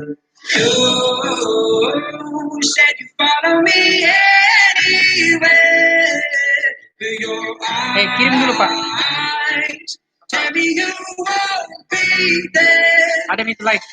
You said you follow me anywhere. Kirim dulu Pak. Tell me you won't be there. Ada itu like.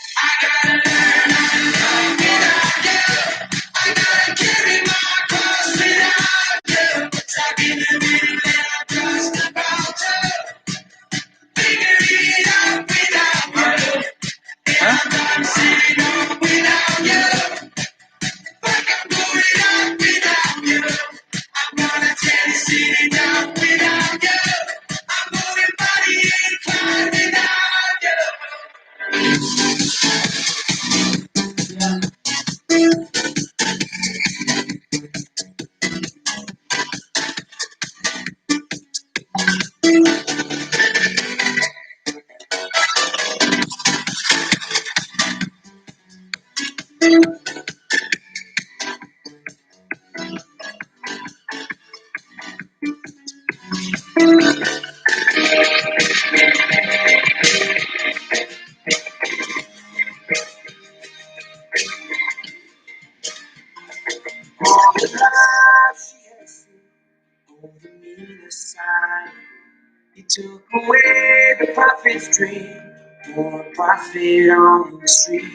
All the love she has seen on the meaner side. He took away the prophet's dream, more profit on the street.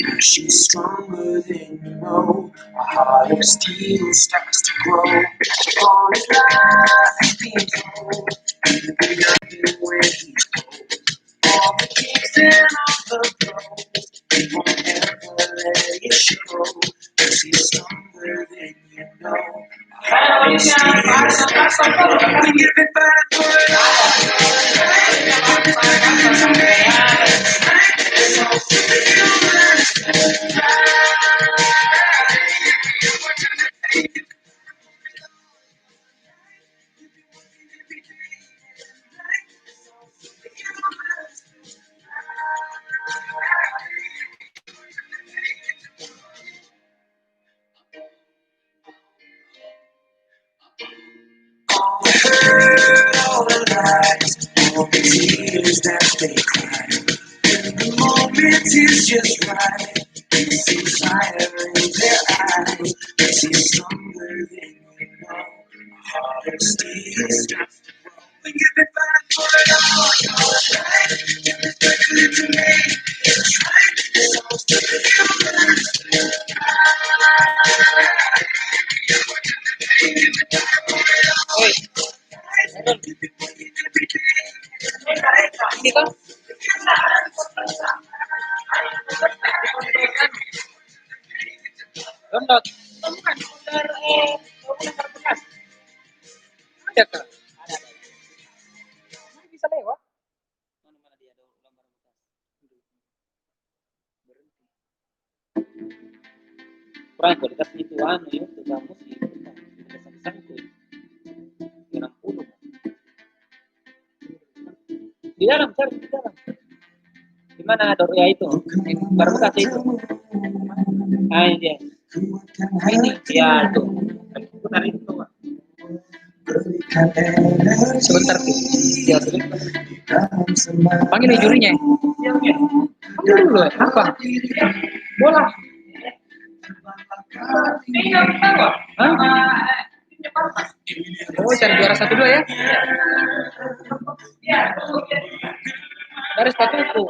Now she's stronger than you know. A heart of steel starts to grow. All his life he's been told he'll be nothing when he's old. All the kings and all the blows, he won't ever let it show. 'Cause he's stronger than you know. A heart of steel starts to grow. We give it back for it all. All the lies, all the tears that they cry. The moment is just right. You see fire in their eyes. She's stronger than you know. A heart of steel starts to grow. We give it back for it all. You're right. It's better to me. It's right. It's all to the humans. Ini kan download. Bukan folder bekas. Ada kah? Bisa lewat. Mana dia ada gambar bekas. Kurang kualitas itu ya, kamu sih sangkut. 60. Di dalam, cari di dalam. Di mana ada ya itu? Gambar bekas itu. Ah, ini dia. Ini dia itu. Putar itu. Sebentar tuh. Ya, sebentar. Panggil jurinya. Panggil dulu ya. Apa? Bola. Ini apa? Hah? Oh, cari juara 1-2 ya. Dari sepatuku.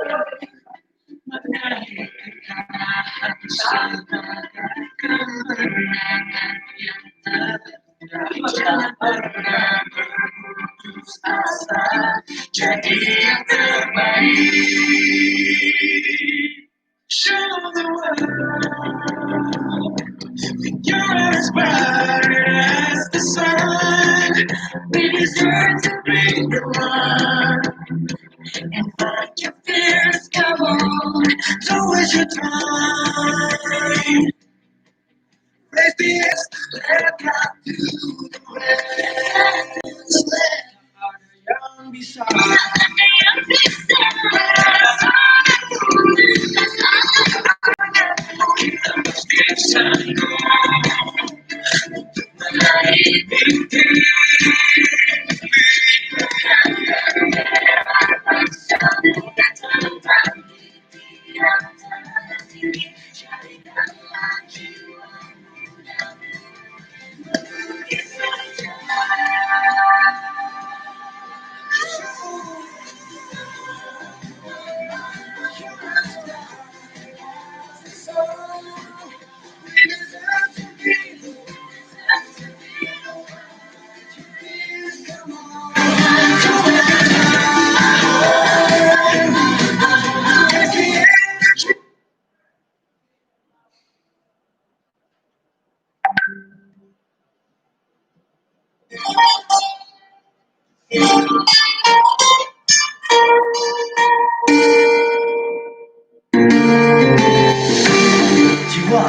Jadi yang terbaik. Show the world you're as bright as the sun. We deserve to be the one and fight your fears. Come on, don't waste your time. Raise the S, let God do the rest. Let our young be strong. Jiwa,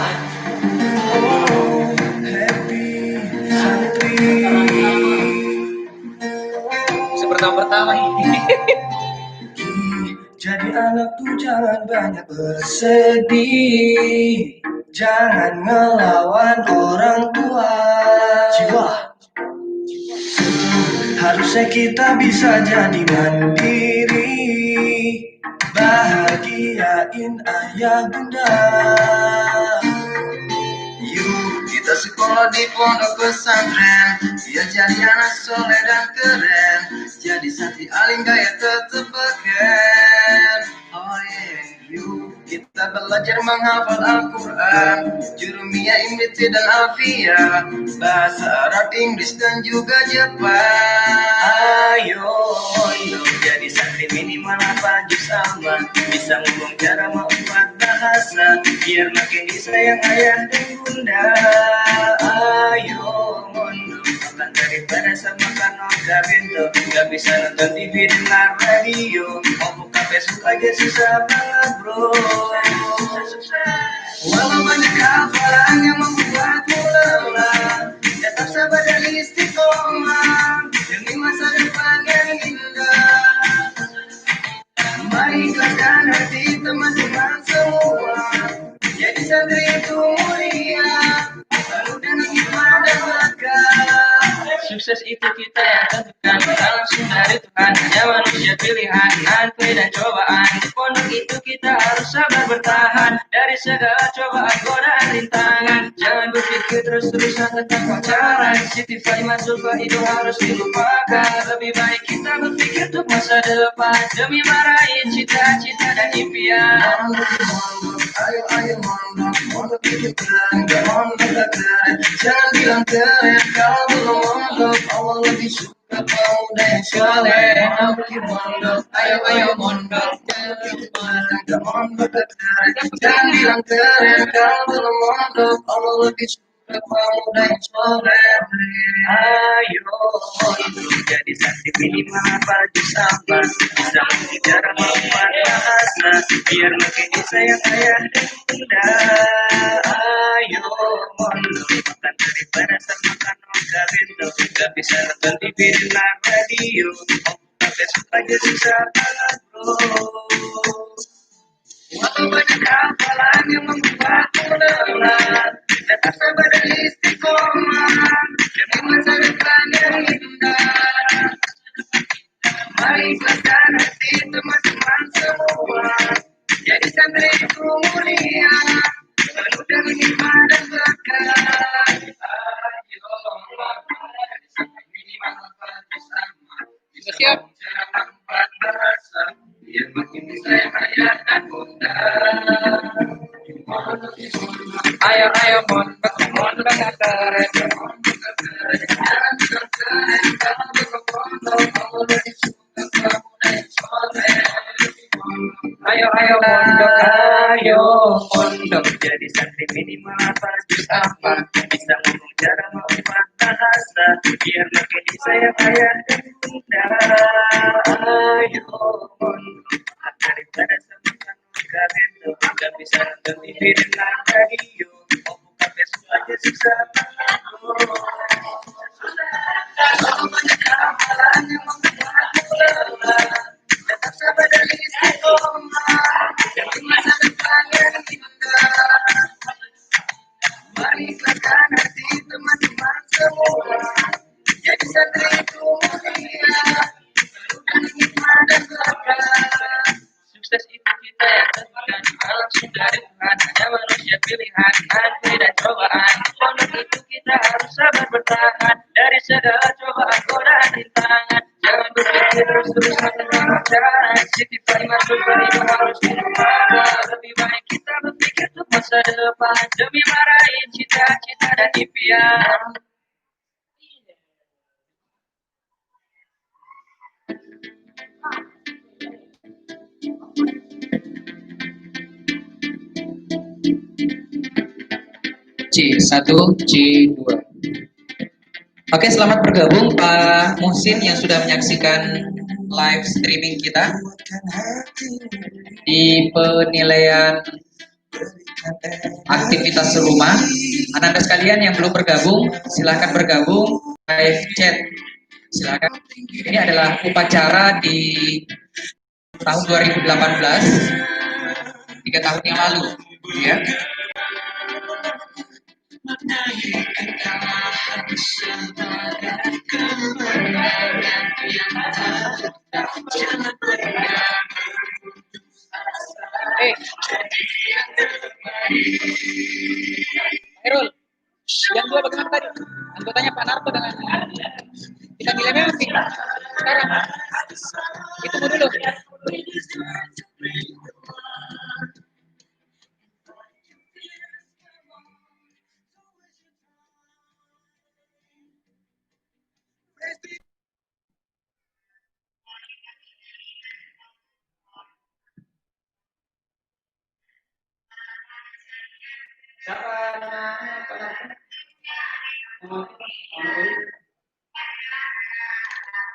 oh happy Santri. Pertama ini Jadi anak tuh jangan banyak bersedih, jangan ngelawan orang tua. Jiwa, harusnya kita bisa jadi mandiri, bahagiain ayah bunda. yuk kita sekolah di pondok pesantren, biar jadi anak soleh dan keren, jadi santri alim gaya tetep beken. Oh yeah, yuk kita belajar menghafal Al-Quran, Jurumiyah, Imriti dan Alfiyah, bahasa Arab, Inggris dan juga Jepang. Ayo, yuk jadi santri minimal apa juz sama, bisa ngomong cara empat bahasa, biar makin disayang ayah dan bunda. Ayo, mondok makan daripada sama kanoda bento, gak bisa nonton TV dengar radio, mau buka Facebook aja susah banget bro. Walau banyak hafalan yang membuatmu lelah, tetap sabar dan istiqomah demi masa depan yang indah. Mari ikhlaskan hati teman-teman semua, jadi santri itu mulia, selalu dengan hikmah dan berkah. Sukses itu kita yang tentukan, kita langsung dari Tuhan, hanya manusia pilihan, nanti dan cobaan. Di pondok itu kita harus sabar bertahan dari segala cobaan, godaan, rintangan. Jangan berpikir terus-terusan tentang pacaran, Siti Fatimah Zulfa itu harus dilupakan. Lebih baik kita berpikir untuk masa depan, demi meraih cita-cita dan impian. Ayo ayo mondok, mondok itu keren, gak mondok gak keren. Jangan bilang keren kalau belum mondok, Allah lebih suka pemuda yang soleh. Mondok, ayo ayo mondok, mondok itu keren, gak mondok gak keren. Jangan bilang keren kalau belum mondok, Allah lebih suka pemuda yang soleh. Ayo, hidup jadi santri minimal apa juz sama, bisa mengejar empat bahasa, biar makin disayang ayah dan bunda. Ayo, mondok makan daripada sama kanoda bento, gak bisa nonton TV dengar radio, mau buka Facebook aja susah banget bro. Walau banyak hafalan yang membuatmu lelah, tetap sabar dan istiqomah demi masa depan yang indah. Mari ikhlaskan hati teman-teman semua, jadi santri itu mulia, penuh dengan hikmah dan berkah. Ayo, jadi santri minimal bersama, bisa menjalankan empat bahasa, biar makin disayang ayah dan bunda. Ayo, ayo, mondok, mondok gak keren. Jangan bilang keren kalau belum mondok, Allah lebih suka pemuda yang soleh. Ayo, ayo, mondok, ayo, mondok jadi santri minimal apa juz apa, bisa ngomong cara empat bahasa, biar makin disayang ayah dan bunda. Ayo, mondok daripada sama kanoda bento, gak bisa nonton TV dengar radio, mau buka Facebook aja susah banget bro. Walau banyak hafalan yang membuatmu lelah, tetap sabar dan istiqomah demi masa depan yang indah. Mari ikhlaskan hati teman-teman semua, jadi santri itu mulia, penuh dengan hikmah dan berkah. Sukses itu kita yang tentukan, langsung dari Tuhan, hanya manusia pilihan, antri dan cobaan. Untuk itu kita harus sabar bertahan dari segala cobaan, godaan, rintangan. Jangan berpikir terus-terusan tentang pacaran. Setiap masuk hidup harus dilupakan. Lebih baik kita berpikir untuk masa depan demi meraih cita-cita dan impian. C1, C2. Oke, selamat bergabung Pak Muhsin yang sudah menyaksikan live streaming kita di penilaian aktivitas rumah. Anak-anak sekalian yang belum bergabung, silahkan bergabung live chat. Silakan. Ini adalah upacara di tahun 2018, 3 tahun yang lalu, ya. Herul, yang dua bagaimana tadi? Anggotanya Pak Narto dengan kita nilainya masih sekarang. Itu dulu.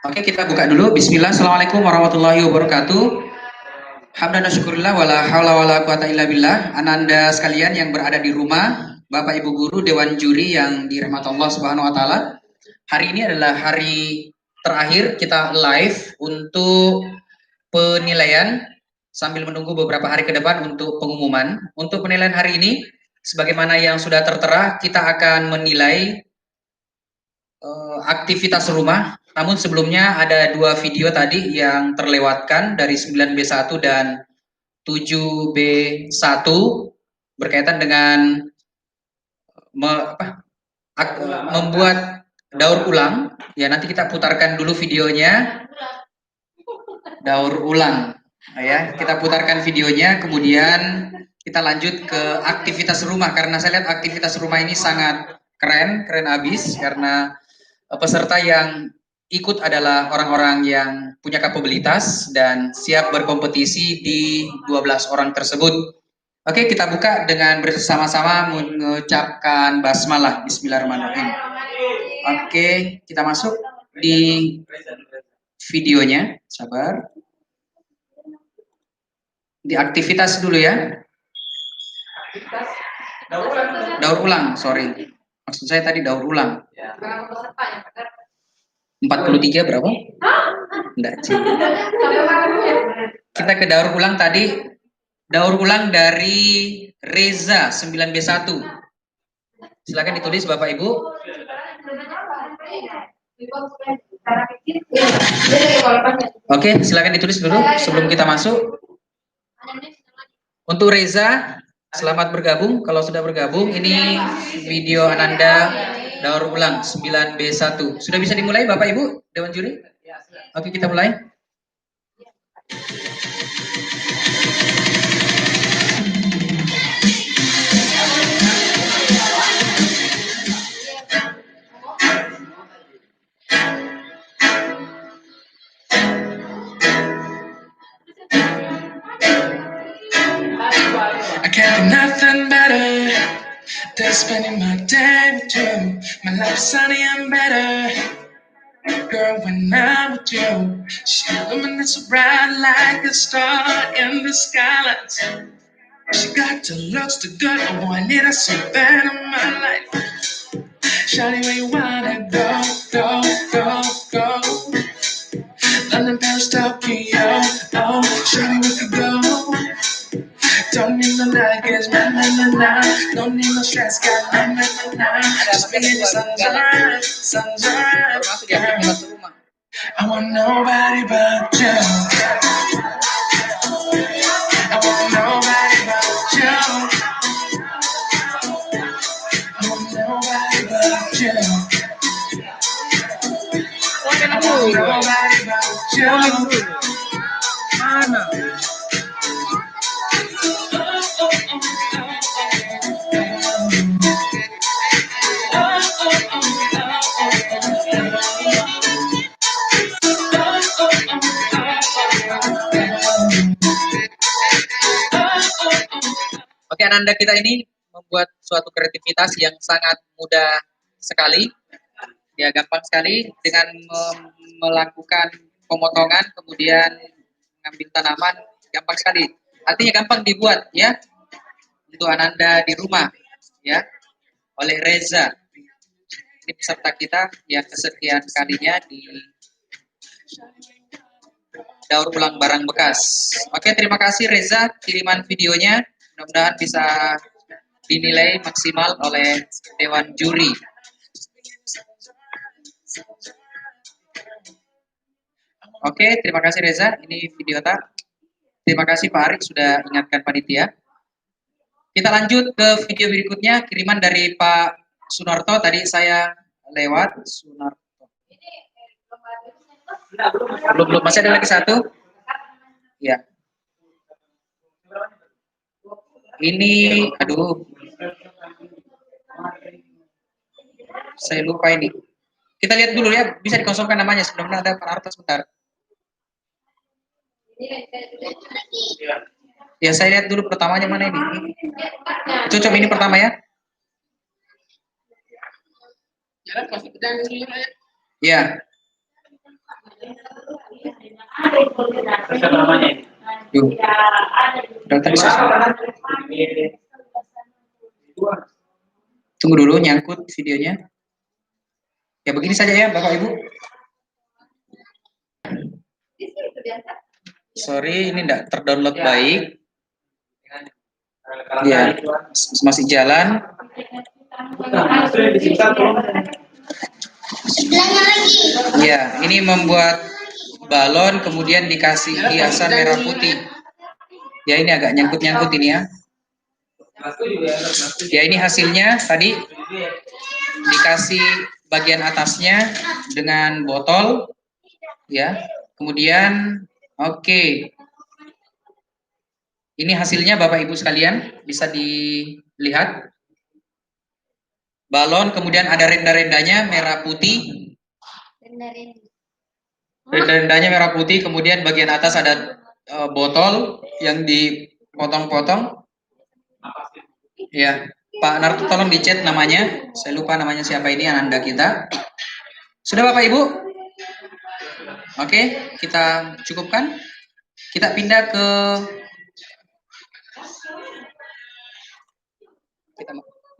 Oke, kita buka dulu. Bismillah. Assalamualaikum warahmatullahi wabarakatuh. Hamdan syukurillah wala haula wala quwata illa billah. Ananda sekalian yang berada di rumah, Bapak Ibu guru, dewan juri yang dirahmati Allah Subhanahu wa taala. Hari ini adalah hari terakhir kita live untuk penilaian sambil menunggu beberapa hari ke depan untuk pengumuman. Untuk penilaian hari ini, sebagaimana yang sudah tertera, kita akan menilai aktivitas rumah. Namun sebelumnya ada 2 video tadi yang terlewatkan dari 9B1 dan 7B1 berkaitan dengan membuat daur ulang. Ya, nanti kita putarkan dulu videonya. Daur ulang. Ya, kita putarkan videonya, kemudian kita lanjut ke aktivitas rumah karena saya lihat aktivitas rumah ini sangat keren abis karena peserta yang ikut adalah orang-orang yang punya kapabilitas dan siap berkompetisi di 12 orang tersebut. Oke, kita buka dengan bersama-sama mengucapkan basmalah. Bismillahirrahmanirrahim. Oke, kita masuk di videonya. Sabar. Di aktivitas dulu ya. Daur ulang, sorry. Maksud saya tadi daur ulang. 43 berapa? Enggak, Cik. Kita ke daur ulang tadi. Daur ulang dari Reza 9B1. Silakan ditulis Bapak Ibu. Oke, silakan ditulis dulu sebelum kita masuk. Untuk Reza, selamat bergabung. Kalau sudah bergabung, ini video Ananda daur ulang 9B1. Sudah bisa dimulai Bapak Ibu, Dewan Juri? Oke, kita mulai. I can't do nothing better than spending my day with you. My life's sunny and better, girl, when I'm with you. She illuminates so bright like a star in the sky. She got the looks, the good, oh boy, I need her so bad in my life. Shawty, where you wanna go, go, go, go? London, Paris, Tokyo, oh, shawty, we could go. Don't need no luggage, nah, nah, nah, nah. Don't need no stress, got nah, nah, nah, nah. Just be in the sunshine, sunshine, girl. I want nobody but you. I want nobody but you. Mana? Oke, Ananda kita ini membuat suatu kreativitas yang sangat mudah sekali. Ya, gampang sekali dengan melakukan pemotongan, kemudian mengambil tanaman, gampang sekali. Artinya gampang dibuat ya untuk Ananda di rumah ya oleh Reza. Ini peserta kita yang kesekian kalinya di daur ulang barang bekas. Oke, terima kasih Reza kiriman videonya. Mudah-mudahan bisa dinilai maksimal oleh Dewan Juri. Oke, terima kasih Reza. Ini video tak. Terima kasih Pak Arik sudah ingatkan panitia. Kita lanjut ke video berikutnya, kiriman dari Pak Sunarto. Tadi saya lewat Sunarto. Belum, masih ada lagi satu. Ya. Ini, aduh. Saya lupa ini. Kita lihat dulu ya, bisa dikosongkan namanya. Sebelumnya ada Pak Arto sebentar. Ya, saya lihat dulu pertamanya mana ini. Cocok ini pertama ya. Ya. Tunggu dulu nyangkut videonya. Ya begini saja ya Bapak Ibu. Sorry ini tidak terdownload baik. Ya masih jalan. Ya ini membuat balon kemudian dikasih hiasan merah putih. Ya ini agak nyangkut-nyangkut ini ya. Ya ini hasilnya tadi dikasih bagian atasnya dengan botol ya. Kemudian oke. Ini hasilnya Bapak Ibu sekalian bisa dilihat. Balon kemudian ada renda-rendanya merah putih. Renda-rendanya merah putih, kemudian bagian atas ada botol yang dipotong-potong. Ya, Pak Narto tolong dicet namanya. Saya lupa namanya siapa ini Ananda kita. Sudah Bapak Ibu? Oke, kita cukupkan. Kita pindah ke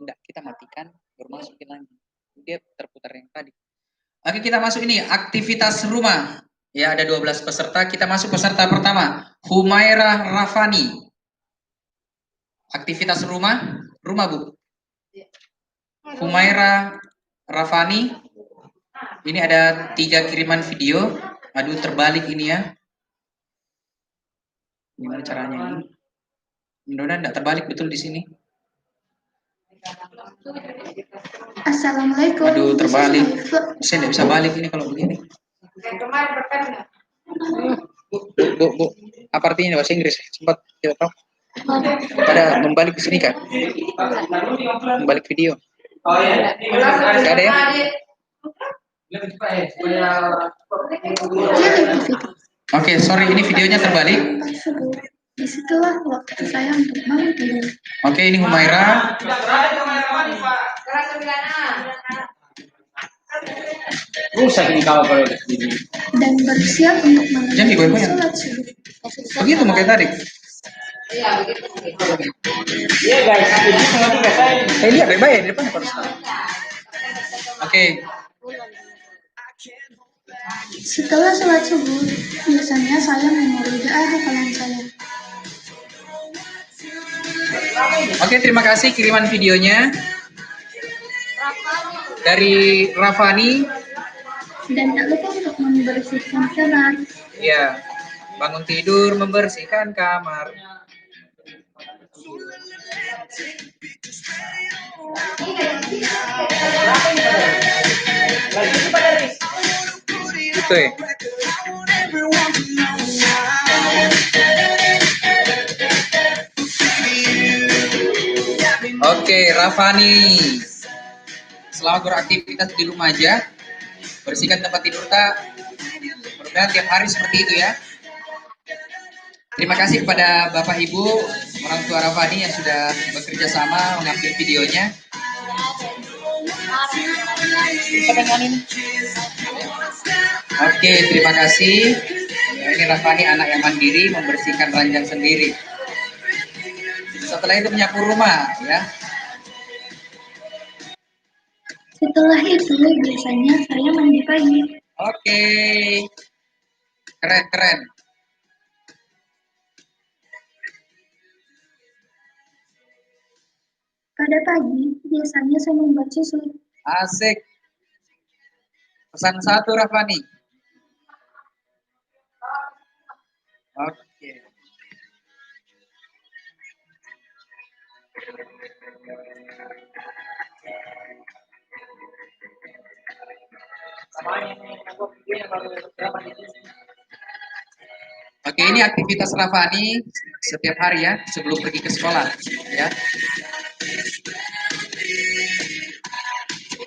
kita matikan, baru masukin lagi. Dia terputar yang tadi. Oke, kita masuk ini aktivitas rumah. Ya, ada 12 peserta. Kita masuk peserta pertama, Humaira Rafani. Aktivitas rumah Bu. Humaira Rafani. Ini ada 3 kiriman video. Aduh, terbalik ini ya. Gimana caranya ini? Mudah-mudahan tidak terbalik betul di sini. Assalamualaikum. Aduh, terbalik. Saya tidak bisa balik ini kalau begini. Bu. Apa artinya bahasa Inggris? Sempat kita tahu. Pada membalik ke sini kan? Membalik video. Oh iya. Tidak ada ya? Oke, sorry ini videonya terbalik. Disitulah waktu saya untuk bangun tidur. Oke, ini Humaira. Rusak ini kau kalau ini. Dan bersiap untuk mengerjakan sholat subuh. Begitu makanya tadi. Iya, begitu. Iya guys, ini sengaja guys. Saya lihat baik di depan harus. Oke. Setelah sholat subuh, biasanya saya memori hafalan saya. Oke, terima kasih kiriman videonya dari Rafani. Dan tak lupa untuk membersihkan kamar. Ya, bangun tidur, membersihkan kamar. Betul. Oke, Rafani. Selamat beraktivitas di rumah aja. Bersihkan tempat tidur tak. Mudah-mudahan tiap hari seperti itu ya. Terima kasih kepada Bapak Ibu, orang tua Rafani yang sudah bekerja sama mengambil videonya. Oke, terima kasih. Ya, ini Rafani anak yang mandiri, membersihkan ranjang sendiri. Setelah itu menyapu rumah, ya. Setelah itu biasanya saya mandi pagi. Oke, keren. Pada pagi biasanya saya membuat susu. Asik. Pesan satu Rafani. Oke. Oke, ini aktivitas Rafani setiap hari ya, sebelum pergi ke sekolah, ya.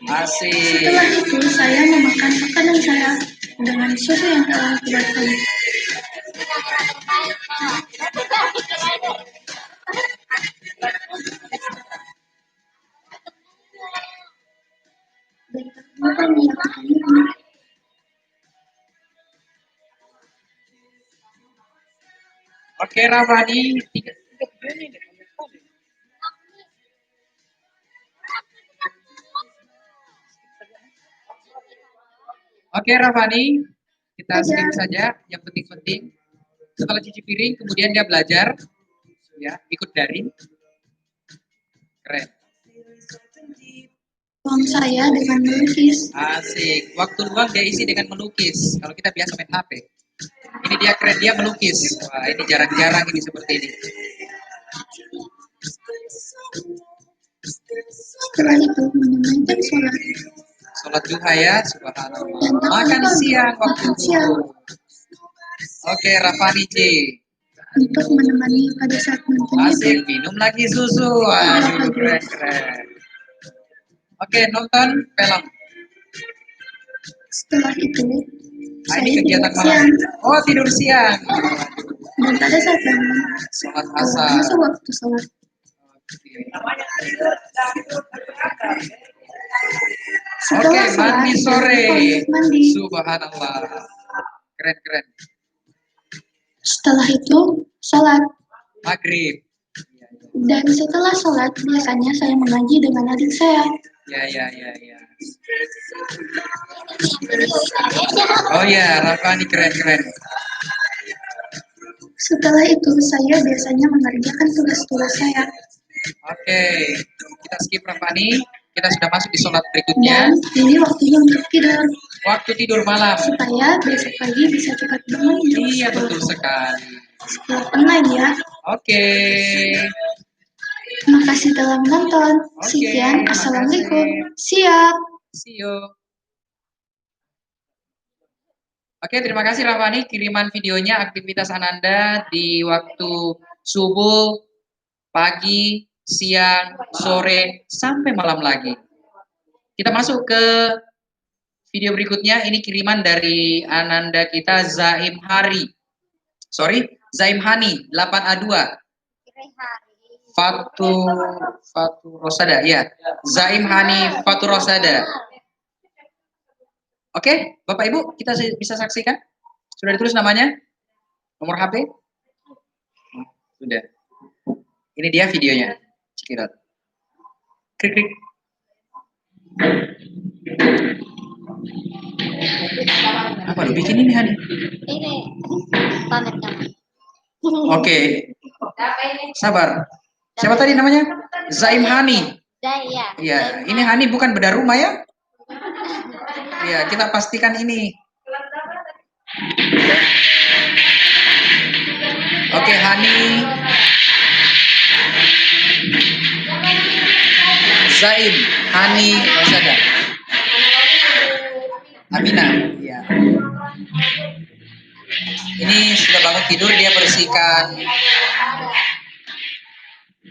Asik. Setelah itu saya memakan makanan saya dengan susu yang telah dibuat tadi. Bukan melakukan ini. Oke, Rafani. Oke, Rafani. Kita skip saja yang penting-penting. Setelah cuci piring, kemudian dia belajar, ya, ikut daring. Keren. Uang saya dengan melukis. Asik. Waktu luang dia isi dengan melukis. Kalau kita biasa main HP. Ini dia keren, dia melukis. Wah, ini jarang-jarang ini seperti ini. Setelah itu menunaikan sholat. Sholat duha ya, subhanallah. Makan siang waktu itu. Oke, Rafani C. Untuk menemani pada saat nonton Asik, minum lagi susu. Waduh, keren. Oke, nonton film. Setelah itu saya Ini kegiatan tidur malam. siang. Oh, tidur siang. Dan pada saat bangun, Sholat asar. masuk waktu sholat. Oke, mandi sore. Mandi. Subhanallah. Keren. Setelah itu sholat. Maghrib. Dan setelah sholat biasanya saya mengaji dengan adik saya. Ya. Oh ya, Rafani keren. Setelah itu saya biasanya mengerjakan tugas-tugas saya. Oke, kita skip Rafani. Kita sudah masuk di sholat berikutnya. Dan ini waktunya untuk tidur. Waktu tidur malam. Supaya besok pagi bisa cepat bangun. Iya, betul sekali. Setelah penat ya. Oke. Terima kasih telah menonton. Sekian, assalamualaikum. Siap. See you. Oke, terima kasih Rafani kiriman videonya aktivitas Ananda di waktu subuh, pagi, siang, sore, sampai malam lagi. Kita masuk ke video berikutnya. Ini kiriman dari Ananda kita Zaim Hani 8A2. Fatu Rosada ya. Zaim Hani Fatu Rosada. Oke, Bapak Ibu, kita bisa saksikan? Sudah ditulis namanya? Nomor HP? Sudah. Ini dia videonya. Cekidot. Klik. Apa lu bikin ini, Hani? Ini pamernya. Oke. Sabar. Siapa tadi namanya? Zaim Hani. Iya, ini Hani bukan bedah rumah ya? Ya, kita pastikan ini. Oke, Hani. Zaim, Hani, Rosada. Amina, ya. Ini sudah bangun tidur, dia bersihkan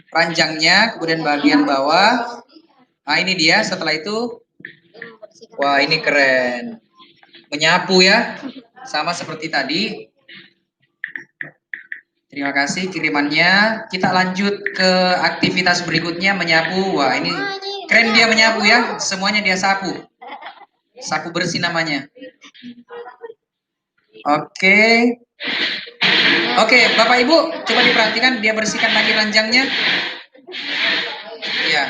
ranjangnya, kemudian bagian bawah. Nah ini dia, setelah itu, wah ini keren. Menyapu ya, sama seperti tadi. Terima kasih kirimannya. Kita lanjut ke aktivitas berikutnya, menyapu. Wah ini keren dia menyapu ya, semuanya dia sapu. Sapu bersih namanya. Oke. Oke, Bapak Ibu, coba diperhatikan dia bersihkan lagi ranjangnya. Ya.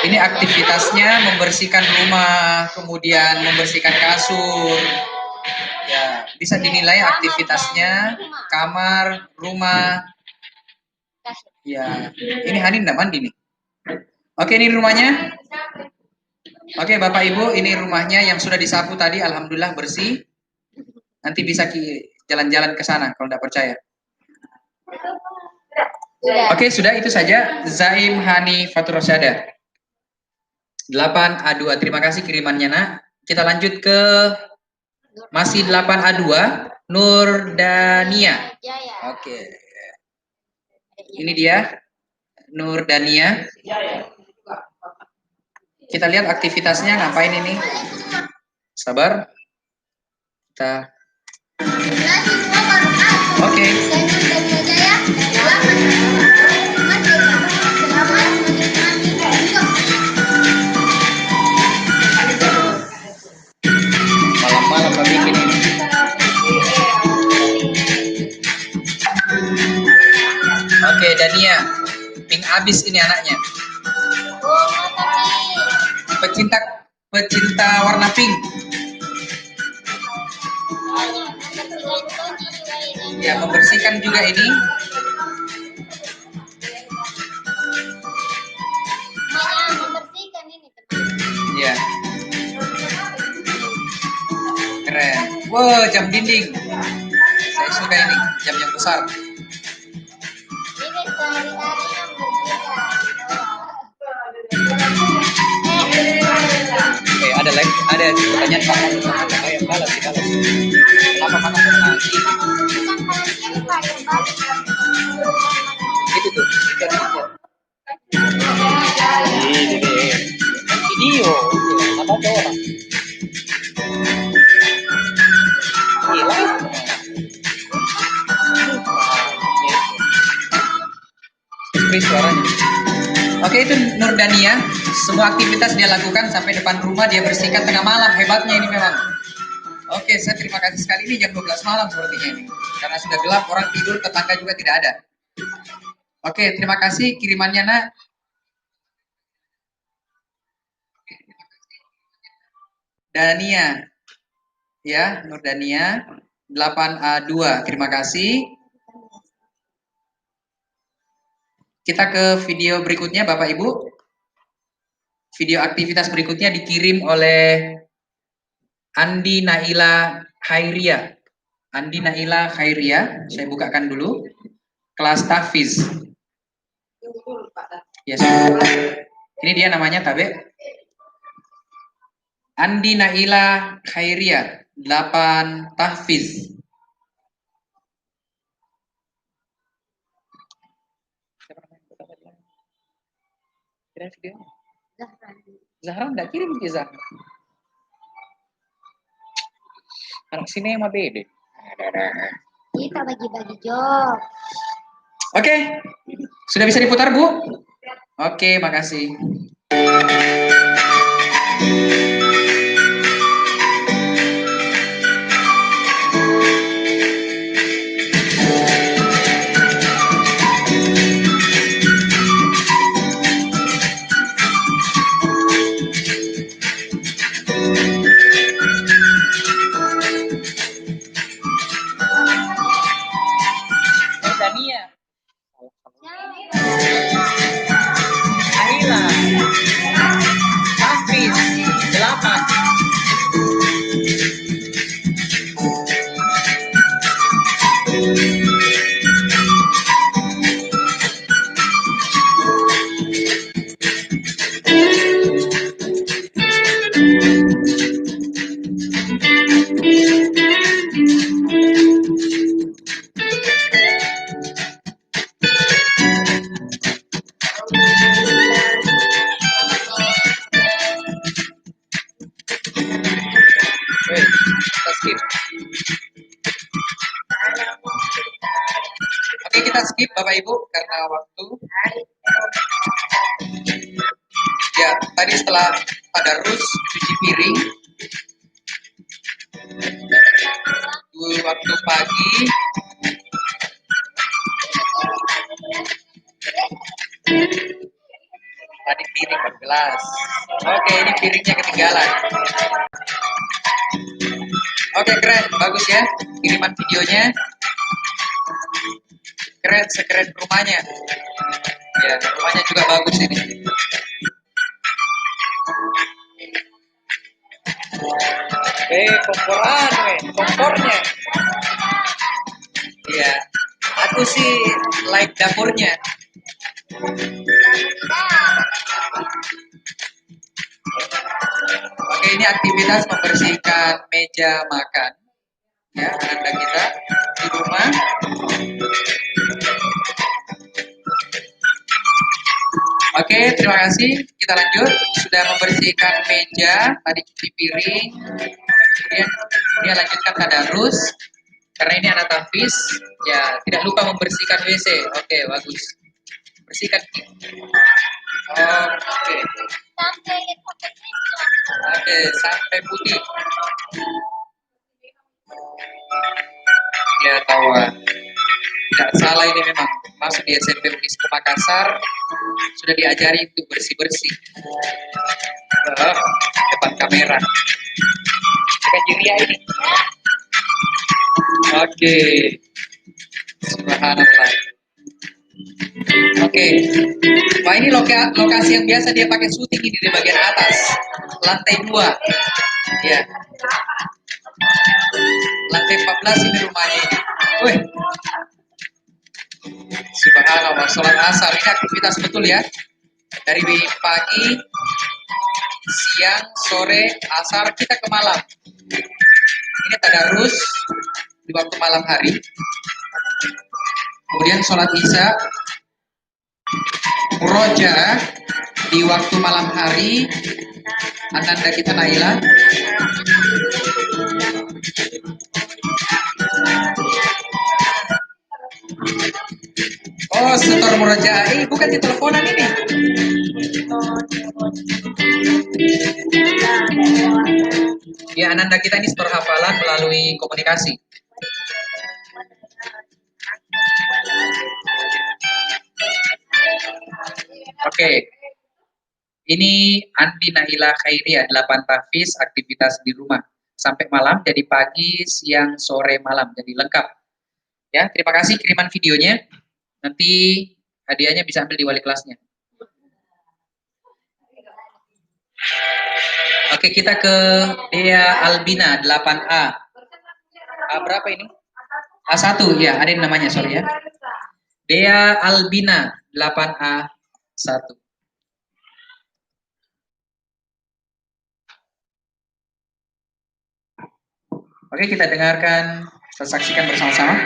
Ini aktivitasnya membersihkan rumah, kemudian membersihkan kasur. Ya, bisa dinilai aktivitasnya kamar, rumah. Ya, ini Hani enggak mandi nih. Oke, ini rumahnya. Oke, Bapak Ibu, ini rumahnya yang sudah disapu tadi, alhamdulillah bersih. Nanti bisa jalan-jalan ke sana kalau tidak percaya. Oke, sudah itu saja. Zaim Hani Fatur Rosyada. 8A2. Terima kasih kirimannya, Nak. Kita lanjut ke masih 8A2, Nur Dania. Oke. Ini dia Nur Dania. Kita lihat aktivitasnya ngapain ini. Sabar. Kita Oke. Malam-malam bikin ini. Oke, Dania. Pink abis ini anaknya. Pecinta warna pink. Ya, membersihkan juga ini. Ya. Keren. Wow, jam dinding. Saya suka ini, jam yang besar. Oke, ada pertanyaan Pak. Balas. Kenapa panas nanti? Itu tuh, video, apa tuh orang? Gila. Suaranya. Oke, itu Nur Dania. Semua aktivitas dia lakukan sampai depan rumah, dia bersihkan tengah malam. Hebatnya ini memang. Oke, saya terima kasih sekali. Ini jam 12 malam sepertinya ini. Karena sudah gelap, orang tidur, tetangga juga tidak ada. Oke, terima kasih kirimannya, Nak. Dania. Ya, Nur Dania. 8A2. Terima kasih. Kita ke video berikutnya, Bapak Ibu. Video aktivitas berikutnya dikirim oleh Andi Naila Khairia. Andi Naila Khairia, saya bukakan dulu. Kelas tahfiz. Yes. Ini dia namanya, Tabe. Andi Naila Khairia, 8 tahfiz. Zahra enggak kirim ke Zahra. Anak sinema beda. Kita bagi-bagi job. Oke. Sudah bisa diputar, Bu? Oke, makasih. skip Bapak Ibu karena waktu. Ya, tadi setelah tadarus cuci piring, waktu pagi, tadi piring bergelas. Oke, ini piringnya ketinggalan. Oke, keren, bagus ya. Kiriman videonya keren, sekeren rumahnya. Ya, rumahnya juga bagus ini. Kompornya. Iya, aku sih like dapurnya. Oke, ini aktivitas membersihkan meja makan. Ya, Anda kita di rumah. Oke, terima kasih. Kita lanjut. Sudah membersihkan meja, tadi cuci piring. Kemudian dia lanjutkan tadarus. Karena ini anak tahfiz, ya tidak lupa membersihkan WC. Oke, bagus. Bersihkan. Oke. Oke, sampai putih. Ya, tahu. Tidak salah ini memang. Masuk di SMP Unisco Makassar sudah diajari untuk bersih-bersih. Depan kamera. Bukan Julia ini. Oke. Subhanallah. Oke. Wah, ini lokasi yang biasa dia pakai syuting ini di bagian atas. Lantai 2. Ya. Lantai 14 ini rumahnya ini. Wih. Subhanallah, sholat asar ini aktivitas betul ya. Dari pagi, siang, sore, asar kita ke malam. Ini tadarus di waktu malam hari. Kemudian sholat isya, murojaah di waktu malam hari. Ananda kita Naila. Oh, setor murojaah. Bukan di teleponan ini. Ya, Ananda kita ini setor hafalan melalui komunikasi. Oke. Ini Andi Naila Khairia, 8 tahfiz aktivitas di rumah. Sampai malam, jadi pagi, siang, sore, malam. Jadi lengkap. Ya, terima kasih kiriman videonya. Nanti hadiahnya bisa ambil di wali kelasnya. Oke, kita ke Dea Albina 8A. Berapa ini? A1 ya, ada yang namanya, sorry ya. Dea Albina 8A1. Oke, kita dengarkan, kita saksikan bersama-sama.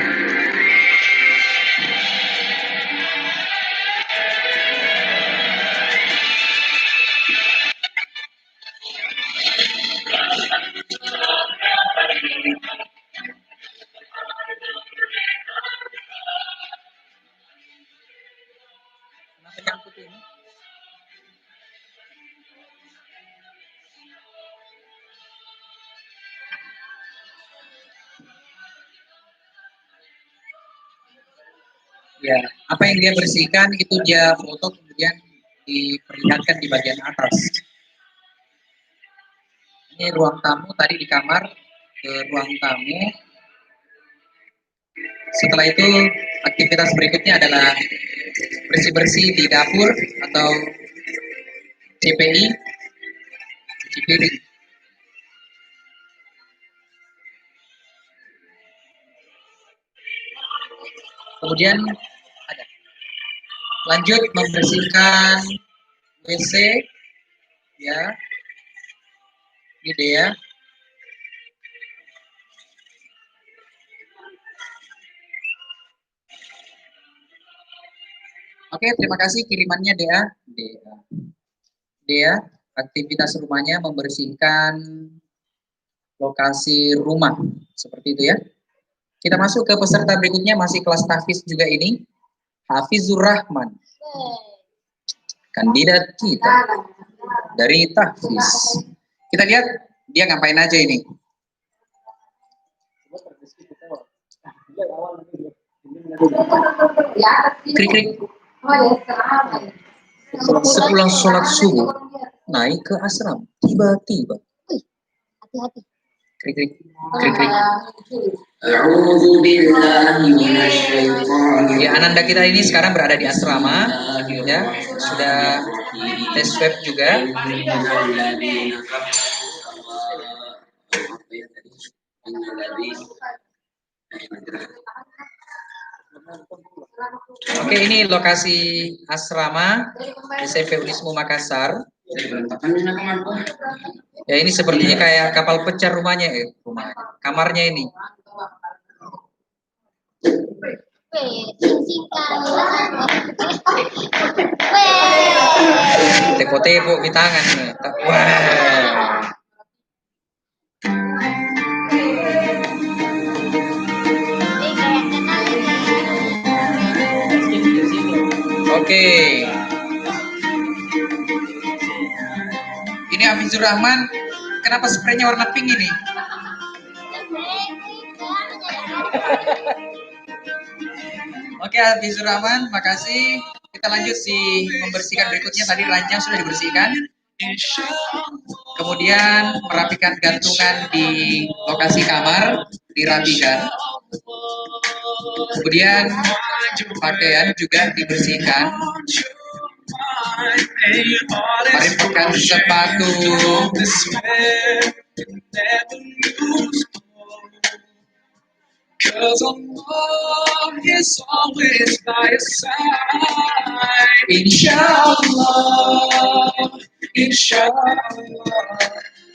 Ya, apa yang dia bersihkan itu dia foto kemudian diperlihatkan di bagian atas. Ini ruang tamu, tadi di kamar ke ruang tamu. Setelah itu aktivitas berikutnya adalah bersih-bersih di dapur atau CPI, cuci piring. Kemudian ada lanjut membersihkan WC, ya, ini dia. Oke, terima kasih kirimannya Dea. Dea, aktivitas rumahnya membersihkan lokasi rumah, seperti itu ya. Kita masuk ke peserta berikutnya, masih kelas tahfiz juga ini. Hafizur Rahman, kandidat kita dari tahfiz. Kita lihat dia ngapain aja ini. Krik-krik. Sepulang sholat subuh, naik ke asrama. Tiba-tiba. Hati-hati. Krik-krik. Krik-krik. Ya, Ananda kita ini sekarang berada di asrama, ya, sudah tes swab juga. Oke, ini lokasi asrama SMP Unismu Makassar. Ya, ini sepertinya kayak kapal pecah rumahnya, kamarnya ini. Tepo-tepo di tangan. Wah. Oke. Ini Hafizur Rahman. Kenapa spraynya warna pink ini? Oke, Hafizur Rahman, makasih. Kita lanjut membersihkan berikutnya. Tadi ranjang sudah dibersihkan. Kemudian merapikan gantungan di lokasi kamar, dirapikan. Kemudian pakaian juga dibersihkan. Pakai sepatu.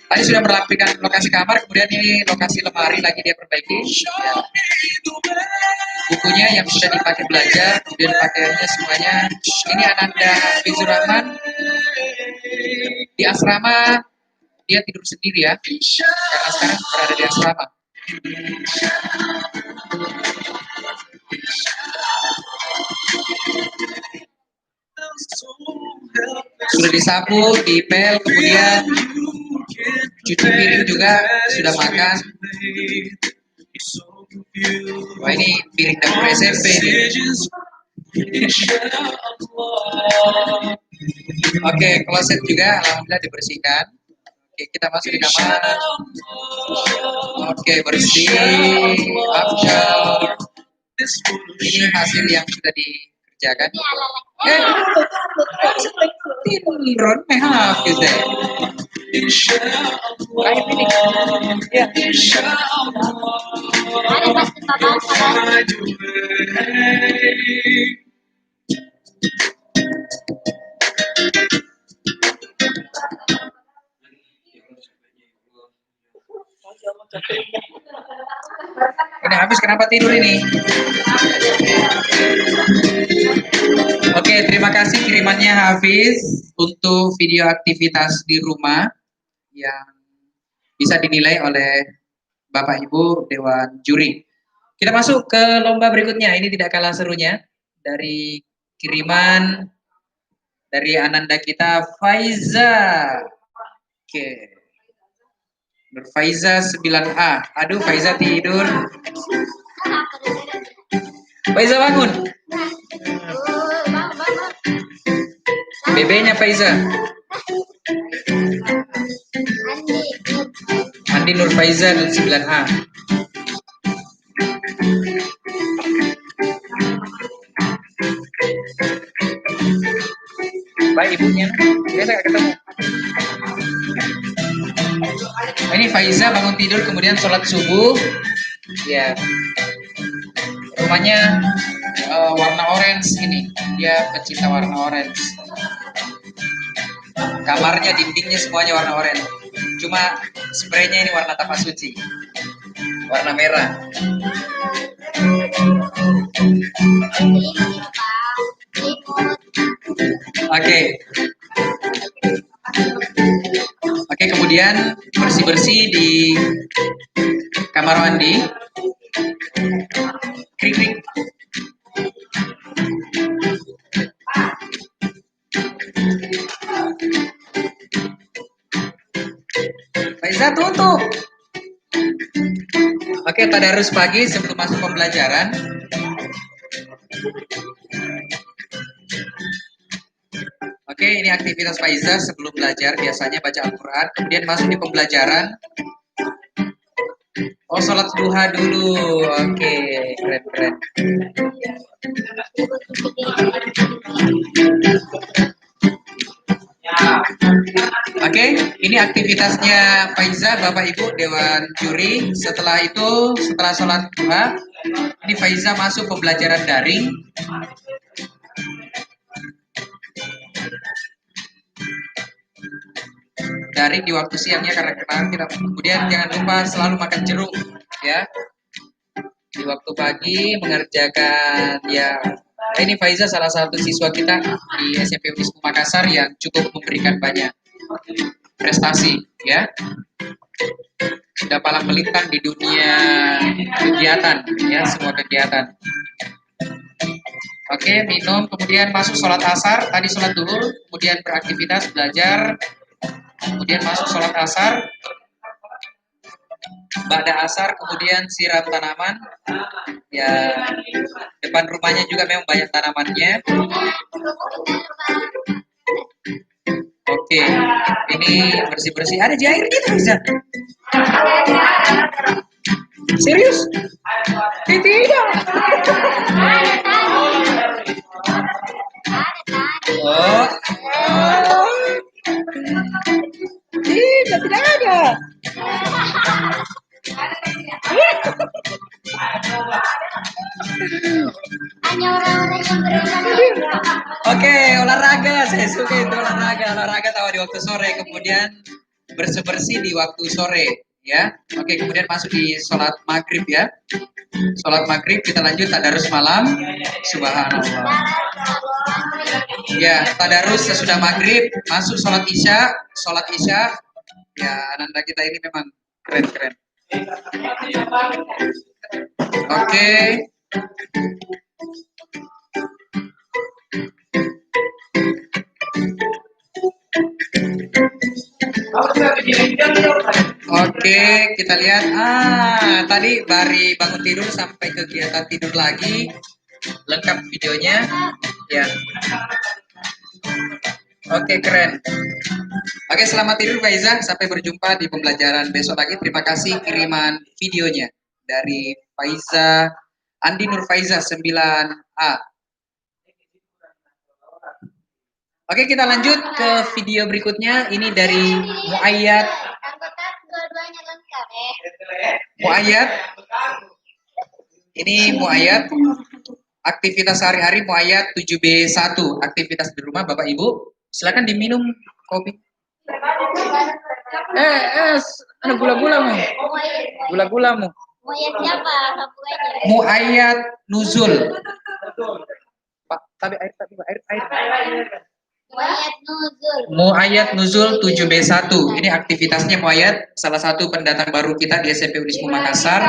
Tadi sudah merapikan lokasi kamar, kemudian ini lokasi lemari lagi dia perbaiki. Ya. Bukunya yang sudah dipakai belajar, kemudian pakaiannya semuanya. Ini Ananda Hafizur Rahman di asrama, dia tidur sendiri ya, karena sekarang berada di asrama. Sudah disapu, dipel, kemudian cuci piring juga, sudah makan. Wah, ini piring dapur SMP nih. Oke, kloset juga alhamdulillah dibersihkan. Oke, kita masuk di kamar. Oke, bersih, after. Ini hasil yang sudah dikerjakan. Tinron mehaf gitu. Lain ini. Ya. Ini habis, kenapa tidur ini? Oke, terima kasih kirimannya Hafiz untuk video aktivitas di rumah yang bisa dinilai oleh Bapak Ibu Dewan Juri. Kita masuk ke lomba berikutnya. Ini tidak kalah serunya, dari kiriman dari Ananda kita, Faiza. Oke. Nur Faiza 9A. Aduh, Faiza tidur. Faiza bangun. BB-nya Faiza. Andi Nur Faiza 9A. Baik ibunya. Dia nggak ketemu. Ini Faiza bangun tidur kemudian sholat subuh. Ya. Rumahnya warna orange ini. Dia pecinta warna orange. Kamarnya, dindingnya semuanya warna orange. Cuma spraynya ini warna tapasuci. Warna merah. Oke. Oke, kemudian bersih-bersih di kamar mandi. Krik-krik. Faiza tutup. Oke, tadarus pagi sebelum masuk pembelajaran. Oke, ini aktivitas Faiza sebelum belajar, biasanya baca Al-Quran, kemudian masuk di pembelajaran. Oh, sholat duha dulu. Oke, keren. Oke, ini aktivitasnya Faiza, Bapak Ibu Dewan Juri. Setelah itu, setelah sholat duha, ini Faiza masuk pembelajaran daring. Daring di waktu siangnya karena kita. Kemudian jangan lupa selalu makan jeruk, ya. Di waktu pagi mengerjakan ya. Ini Faiza salah satu siswa kita di SMP Unismu Makassar yang cukup memberikan banyak prestasi, ya. Sudah palang melintang di dunia kegiatan, ya, semua kegiatan. Oke, minum, kemudian masuk sholat asar, tadi sholat duhur, kemudian beraktivitas, belajar, kemudian masuk sholat asar, ba'da asar, kemudian siram tanaman, ya, depan rumahnya juga memang banyak tanamannya. Oke, ini bersih-bersih, ada di air gitu, Riza? Serius? Tidak. Oh. Tidak ada. Hanya orang-orang yang berenang. Oke, olahraga. Saya suka itu olahraga. Olahraga tahu di waktu sore, kemudian bersih-bersih di waktu sore, ya. Oke, kemudian masuk di sholat maghrib, ya. Sholat maghrib kita lanjut tadarus malam. Subhanallah. Ya, tadarus sesudah maghrib masuk sholat isya. Sholat isya, ya, anak-anak kita ini memang keren. Oke. Oke, kita lihat. Tadi Bari bangun tidur sampai kegiatan tidur lagi. Lengkap videonya. Ya. Oke, keren. Oke, selamat tidur Faiza. Sampai berjumpa di pembelajaran besok lagi. Terima kasih kiriman videonya dari Faiza Andi Nur Faiza 9A. Oke, kita lanjut ke video berikutnya. Ini dari Muayyad. Anggota dua-duanya lengkap, Muayyad. Ini Muayyad. Aktivitas sehari-hari Muayyad 7B1. Aktivitas di rumah Bapak Ibu. Silakan diminum kopi. Ada gula-gulamu. Gula-gulamu. Muayyad siapa? Sambungannya. Muayyad Nuzul. Pak, tapi air. Muayyad Nuzul. Muayyad Nuzul 7B1. Ini aktivitasnya Muayyad, salah satu pendatang baru kita di SMP Unismu Makassar.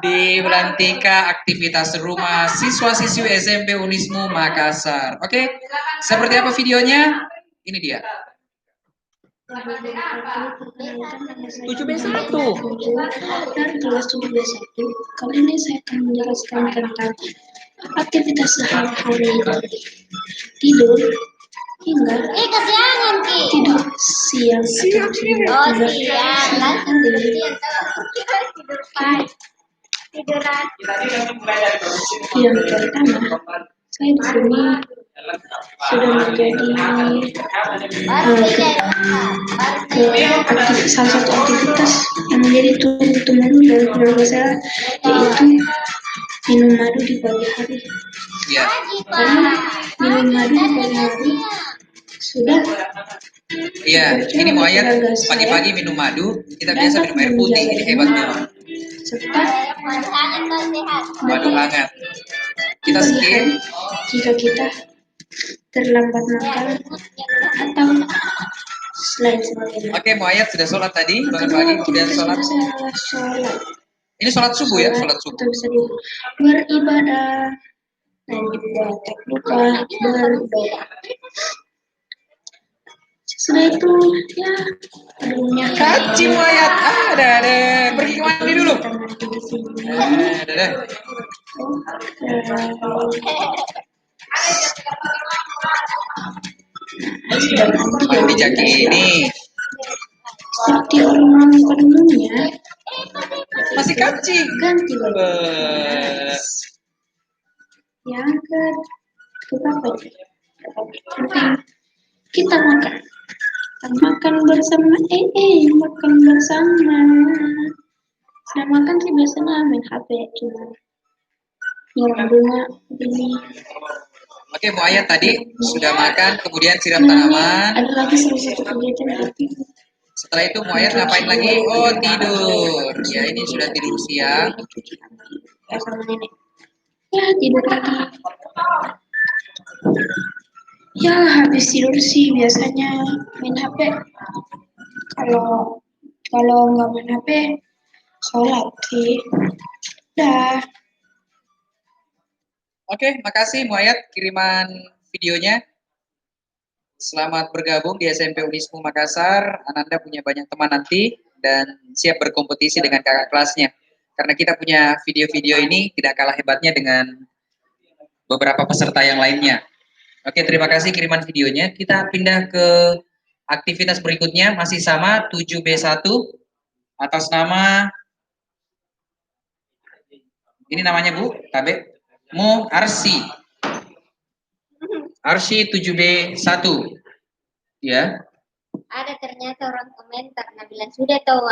Di Belantika aktivitas rumah siswa-siswi SMP Unismu Makassar. Oke, seperti apa videonya? Ini dia. 7B1. Dari kelas 7B1, kali ini saya akan menjelaskan tentang aktivitas sehari-hari dari tidur hingga Kesiangan, Ki. tidur siang. Oh, siang. Langsung tidur siang. Tidur pagi. Tiduran. Yang pertama, saya di sini sudah menjadi salah satu aktivitas yang menjadi turun-temurun dari keluarga saya, yaitu minum madu di pagi hari. Ya. Karena minum madu di pagi hari sudah Iya, ini Muayyad pagi-pagi minum madu. Kita biasa minum air putih. Ini hebat memang. serta Madu hangat. Kita skip. jika kita terlambat makan atau selain sebagainya. Oke, Muayyad sudah sholat tadi, bangun pagi, kemudian sholat. Sholat. Ini sholat subuh ya, sholat subuh. Atau bisa beribadah dan juga tak lupa berdoa. Sudah itu ya ada minyak Kaci Muayat, ada. Pergi mandi dulu. di sini. Ada. Mandi jaki ini. Seperti orang pada umumnya Masih kaci. ganti baju. Eh, Yang keberapa ini? Penting kita makan. Makan bersama, makan bersama. Saya makan sih biasanya main HP cuma nyiram bunga ini. Oke, Muayat tadi sudah makan, kemudian siram Nah, tanaman. ada lagi salah satu kegiatan lagi. Setelah itu Muayat ngapain lagi? Oh, tidur. Ya, ini sudah tidur siang. Sama nenek. Ya tidur lagi. Ya habis tidur sih biasanya main HP. Kalau nggak main HP, sholat sih. Dah. Oke, makasih Muayat kiriman videonya. Selamat bergabung di SMP Unismu Makassar. Ananda punya banyak teman nanti dan siap berkompetisi dengan kakak kelasnya. Karena kita punya video-video ini tidak kalah hebatnya dengan beberapa peserta yang lainnya. Oke, terima kasih kiriman videonya. Kita pindah ke aktivitas berikutnya, masih sama 7B1 atas nama, ini namanya Bu, Tabe, Mo Arsi. Arsi 7B1. Ya. Ada ternyata orang komentar, nah bilang sudah tahu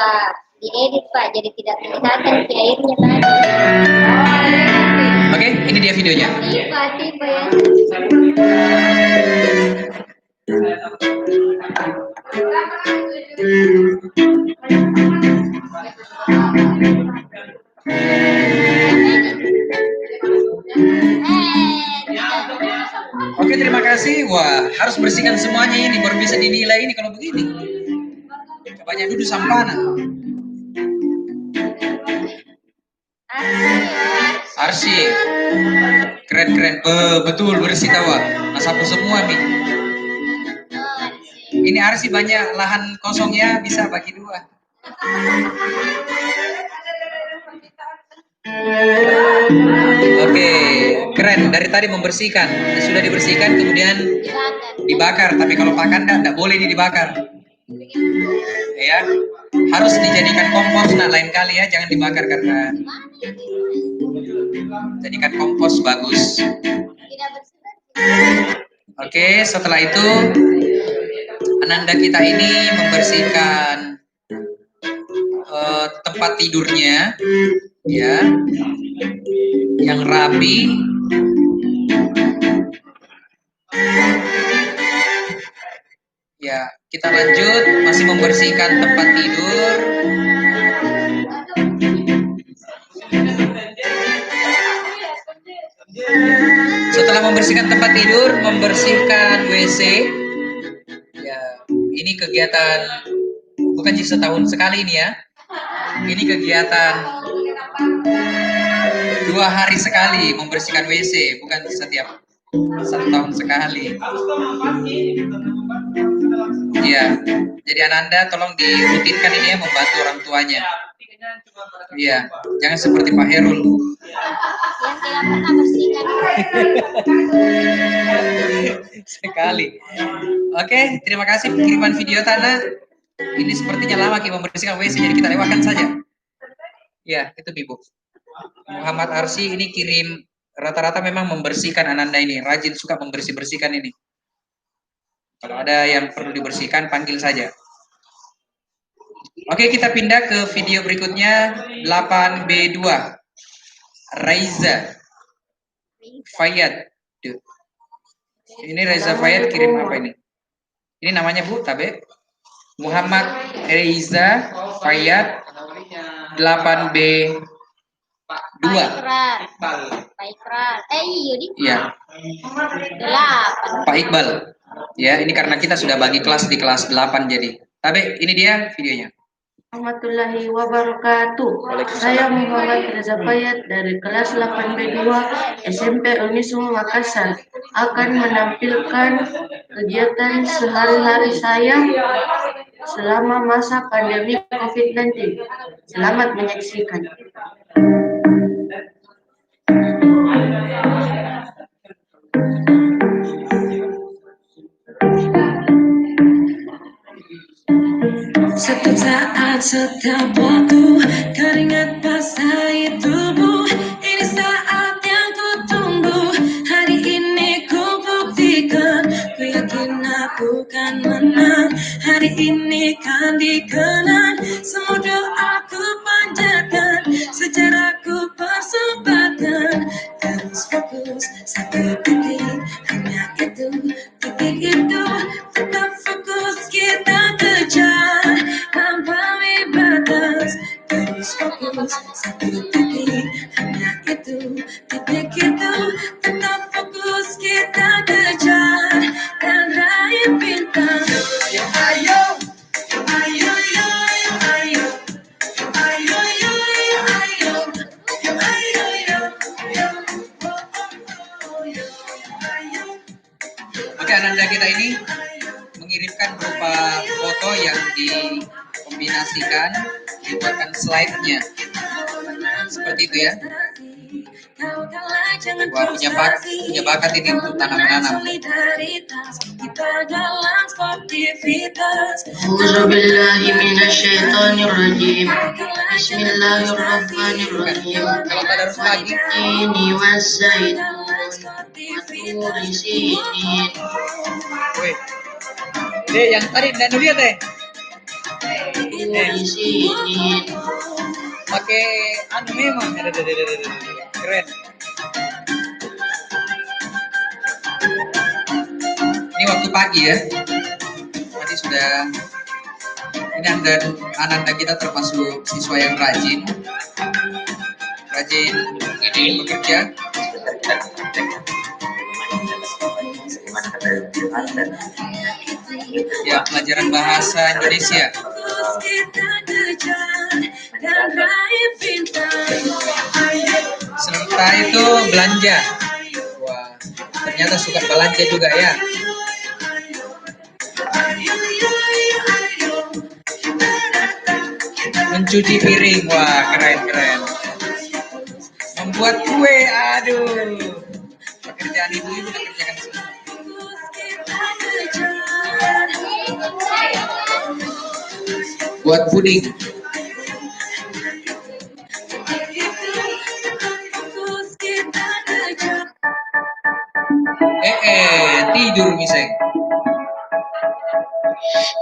diedit Pak, jadi tidak kelihatan di airnya tadi. Oke, ini dia videonya. Tiba-tiba ya. Oke, terima kasih. Wah, harus bersihkan semuanya ini baru bisa dinilai ini kalau begini. Banyak duduk sampana. Arsi. Keren. Betul bersih tawa. Nah, sapu semua nih. Ini Arsi banyak lahan kosongnya, bisa bagi dua. Oke, keren. Dari tadi membersihkan, sudah dibersihkan kemudian dibakar. Tapi kalau pakan tidak boleh ini dibakar. Ya, harus dijadikan kompos. Nah, lain kali ya, jangan dibakar karena jadikan kompos bagus. Oke, setelah itu Ananda kita ini membersihkan tempat tidurnya, ya, yang rapi. Ya, kita lanjut masih membersihkan tempat tidur. Setelah membersihkan tempat tidur, membersihkan WC. Ya, ini kegiatan bukan setahun sekali ini ya. Ini kegiatan 2 hari sekali membersihkan WC, bukan setiap 1 tahun sekali. Iya, jadi Ananda tolong dirutinkan ini ya, membantu orang tuanya. Iya, jangan seperti Pak Herul. Yang tidak pernah bersihkan. Sekali. Oke, terima kasih kiriman video Tana. Ini sepertinya lama kita membersihkan WC, jadi kita lewatkan saja. Ya, itu Ibu. Muhammad Arsi ini kirim rata-rata memang membersihkan Ananda ini, rajin suka membersih-bersihkan ini. Kalau ada yang perlu dibersihkan, panggil saja. Oke, kita pindah ke video berikutnya, 8B2. Raiza Fayad. Ini Raiza Fayad kirim apa ini? Ini namanya Bu, Tabe. Muhammad Raiza Fayad 8B2. Pak Ikrar. Iya di. Iya. 8. Pak Iqbal. Ya, ini karena kita sudah bagi kelas di kelas 8 jadi. Tabe, ini dia videonya. Warahmatullahi wabarakatuh. Saya Muhammad Reza Fayad dari kelas 8B2 SMP Unismu Makassar akan menampilkan kegiatan sehari-hari saya selama masa pandemi COVID-19. Selamat menyaksikan. Setiap saat, setiap waktu, keringat basahi tubuh. Ini saat yang ku tunggu. Hari ini ku buktikan, ku yakin aku kan menang. Hari ini kan dikenang, semua doaku panjatkan, sejarahku persembahkan. Terus fokus, satu titik, hanya itu, titik itu. Tetap fokus kita kejar, melampaui batas. Terus fokus, satu titik, hanya itu, titik itu. Tetap fokus kita kejar, dan raih bintang. Ayo, ayo, ayo, ayo, ayo, ayo, ayo, ayo, ayo, ayo, ayo. Oke, Ananda kita ini mengirimkan berupa foto yang dikombinasikan, dibuatkan slide-nya. Seperti itu ya. Wah, punya bakat ini untuk tanam-menanam. A'udzubillahi minasyaitonirrajim. Bismillahirrahmanirrahim. Kalau tadarus lagi, Ini wasaitun waturi sinin. weh. Deh, yang tadi dan dia teh. Waturi sinin. Pakai anu memang. Keren. Ini waktu pagi ya. Tadi sudah. Ini Ananda kita termasuk siswa yang rajin bekerja. Ya, pelajaran bahasa Indonesia. Serta itu belanja. Wah, ternyata suka belanja juga ya. Mencuci piring, wah keren. Membuat kue, aduh. Pekerjaan ibu-ibu kerjakan semua. Buat puding. Tidur miseng.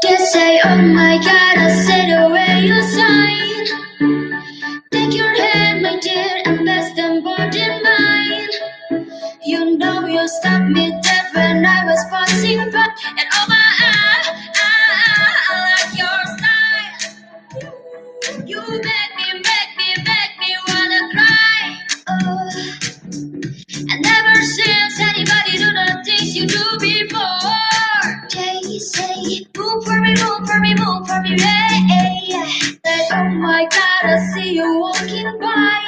They say, oh my God, I said the way you sign. Take your hand, my dear, and best and body mine. You know you stopped me dead when I was passing by. And oh my, I like your style. You make me wanna cry. Oh, and never since anybody do the things you do before. They say, move for me, yeah. Say, oh my God, I see you walking by.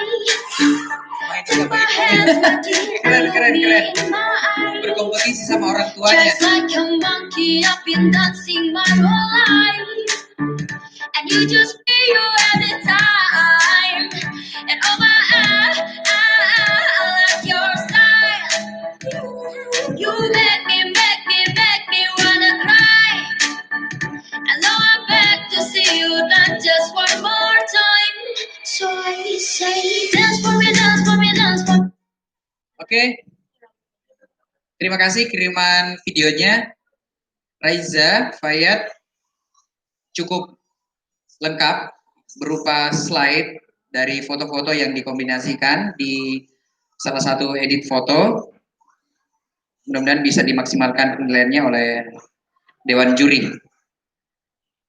My hands, my teeth, Keren. in my eyes. Berkompetisi sama orang tuanya. Just like a monkey, I've been dancing my whole life. And you just feel you every time. And oh my, I like your style. You make me wanna cry. I know I'm back to see you dance just one more time. So I say, dance for me, dance for me, dance for me. Oke. Terima kasih kiriman videonya. Raiza, Fayat, cukup lengkap berupa slide dari foto-foto yang dikombinasikan di salah satu edit foto. Mudah-mudahan bisa dimaksimalkan penilaiannya oleh Dewan Juri.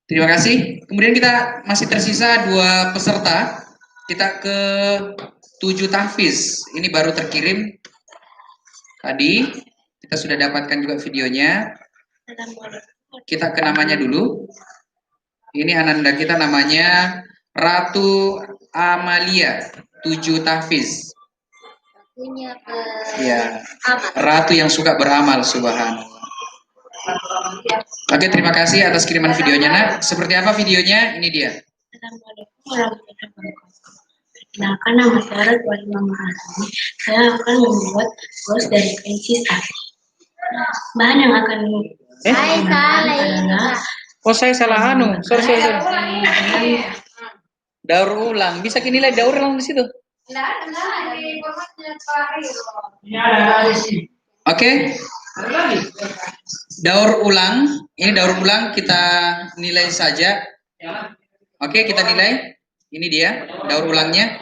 Terima kasih. Kemudian kita masih tersisa 2 peserta. Kita ke 7 tahfiz. Ini baru terkirim tadi. Kita sudah dapatkan juga videonya. Kita ke namanya dulu. Ini Ananda kita namanya Ratu Amalia, 7 tahfiz. Punya Ya, amal. ratu yang suka beramal, subhanallah. Oke, terima kasih atas kiriman videonya, Nak. Seperti apa videonya? Ini dia. Assalamualaikum warahmatullahi wabarakatuh. Perkenalkan, nama saya Radwali Mama Azmi. Saya akan membuat bros dari kain sisa. Bahan yang akan digunakan adalah Oh, saya salah anu. Sorry. Daur ulang. Bisa nilai daur ulang di situ. Oke. Daur ulang. Ini daur ulang kita nilai saja. Oke, kita nilai. Ini dia daur ulangnya.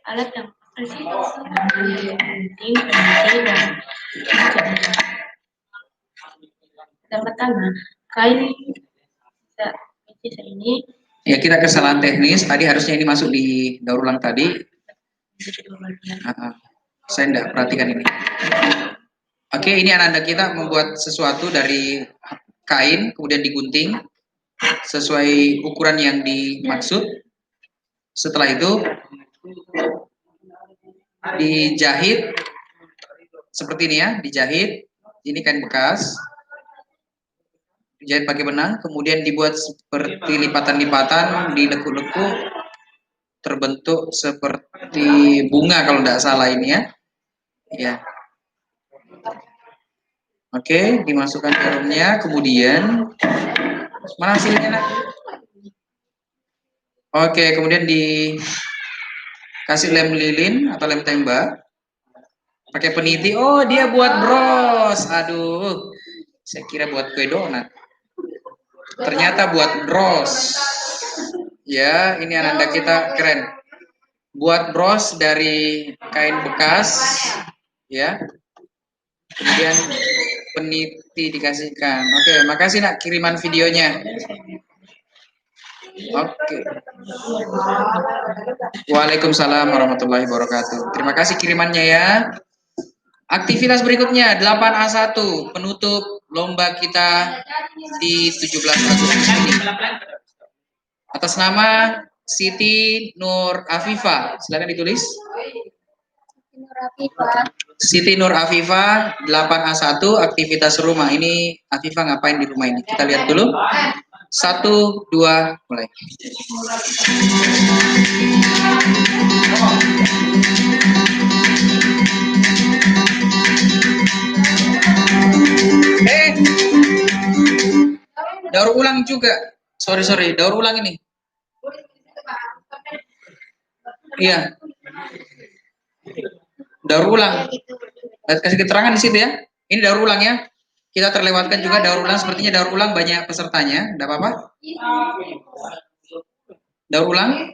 alat yang penting dan pertama kain sisa ini. Ya, kita kesalahan teknis. Tadi harusnya ini masuk di daur ulang tadi. Saya tidak perhatikan ini. Oke, ini anak-anak kita membuat sesuatu dari kain, kemudian digunting sesuai ukuran yang dimaksud. Setelah itu dijahit seperti ini ya, dijahit. Ini kain bekas. Dijahit pakai benang, kemudian dibuat seperti lipatan-lipatan, dilekuk-lekuk, terbentuk seperti bunga kalau tidak salah ini ya. Ya. Oke, dimasukkan jarumnya, kemudian mana hasilnya, Nak? Oke, kemudian dikasih lem lilin atau lem tembak. Pakai peniti. Oh, dia buat bros. Aduh. Saya kira buat kue donat. Ternyata buat bros. Ya, ini anak-anak kita keren. Buat bros dari kain bekas. Ya. Kemudian peniti dikasihkan. Oke, makasih Nak kiriman videonya. Oke. Waalaikumsalam warahmatullahi wabarakatuh. Terima kasih kirimannya ya. Aktivitas berikutnya 8A1 penutup lomba kita di 17 Agustus ini. Atas nama Siti Nur Afifa, silakan ditulis. Siti Nur Afifa 8A1 aktivitas rumah. Ini Afifa ngapain di rumah ini? Kita lihat dulu. 1, 2, mulai. Daur ulang juga. Sorry, daur ulang ini. Iya. Daur ulang. Kasih keterangan di situ ya. Ini daur ulang ya. Kita terlewatkan juga daur ulang. Sepertinya daur ulang banyak pesertanya. Tidak apa-apa. Daur ulang.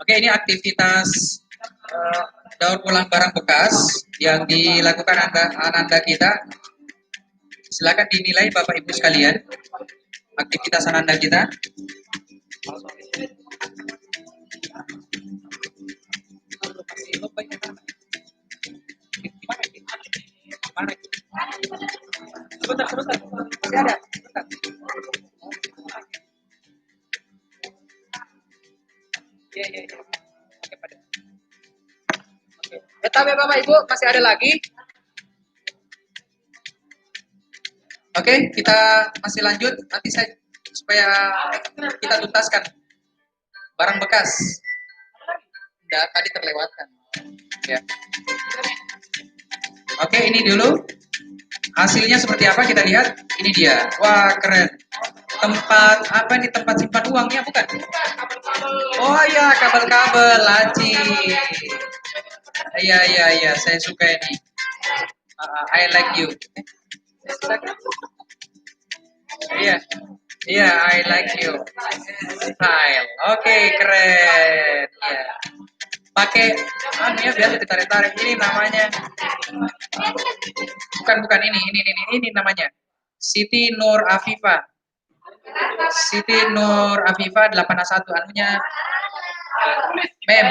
Oke, ini aktivitas daur ulang barang bekas yang dilakukan anak-anak kita. Silakan dinilai Bapak Ibu sekalian aktivitas anak-anak kita. Sebentar. Masih ada. Sebentar. Ya. Tetap ya Bapak Ibu, masih ada lagi. Oke, kita masih lanjut. Nanti saya supaya kita tuntaskan barang bekas. Tadi terlewatkan. Ya. Oke, ini dulu. Hasilnya seperti apa kita lihat. Ini dia. Wah, keren. Tempat apa nih, tempat simpan uangnya bukan? Oh ya, kabel-kabel laci. Iya iya iya, saya suka ini. I like you. Iya. Iya, I like you. Style. Oke, keren. Iya. Pakai ya biasa ditarik-tarik. Ini namanya bukan ini namanya. Siti Nur Afifa. Siti Nur Afifa 8A1 anunya mem.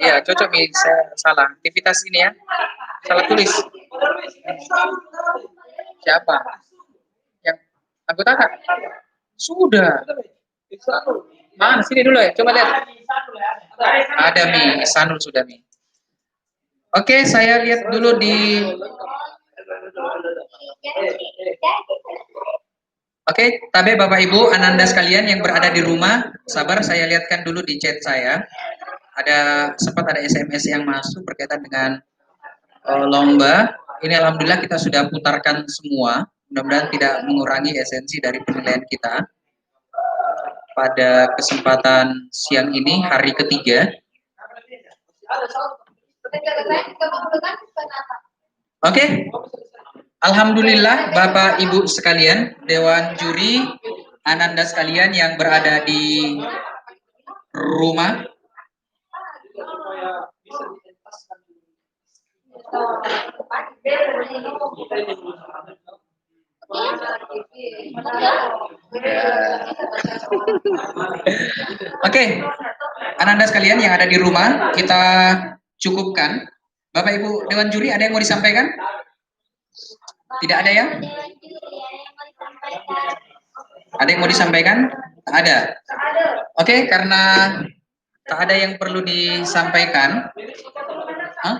Iya, cocok nih, saya salah. Aktivitas ini ya. Salah tulis. Siapa? Yang anggota Kak? Sudah. Mana sini dulu ya, coba lihat. Ada Mi, Sanul sudah Mi. Oke, saya lihat dulu di. Oke, tabe Bapak Ibu, Ananda sekalian yang berada di rumah, sabar saya lihatkan dulu di chat saya. Sempat ada SMS yang masuk berkaitan dengan lomba. Ini alhamdulillah kita sudah putarkan semua. Mudah-mudahan tidak mengurangi esensi dari penilaian kita. Pada kesempatan siang ini, hari ketiga. Oke. Alhamdulillah Bapak Ibu sekalian, Dewan Juri, Ananda sekalian yang berada di rumah. Oke, Ananda sekalian yang ada di rumah, kita cukupkan. Bapak Ibu Dewan Juri, ada yang mau disampaikan? Tidak ada ya? Ada yang mau disampaikan? Tak ada. Oke, karena tak ada yang perlu disampaikan. Hah?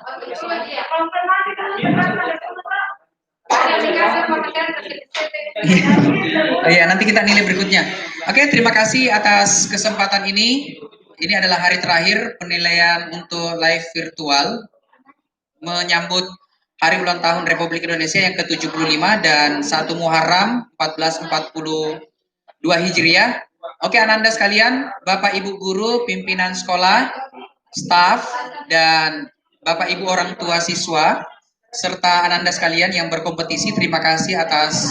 Iya, nanti kita nilai berikutnya. Oke, terima kasih atas kesempatan ini. Ini adalah hari terakhir penilaian untuk live virtual menyambut Hari Ulang Tahun Republik Indonesia yang ke-75 dan 1 Muharram 1442 Hijriah. Oke, Ananda sekalian, Bapak Ibu guru, pimpinan sekolah, staf, dan Bapak Ibu orang tua siswa, serta Ananda sekalian yang berkompetisi, terima kasih atas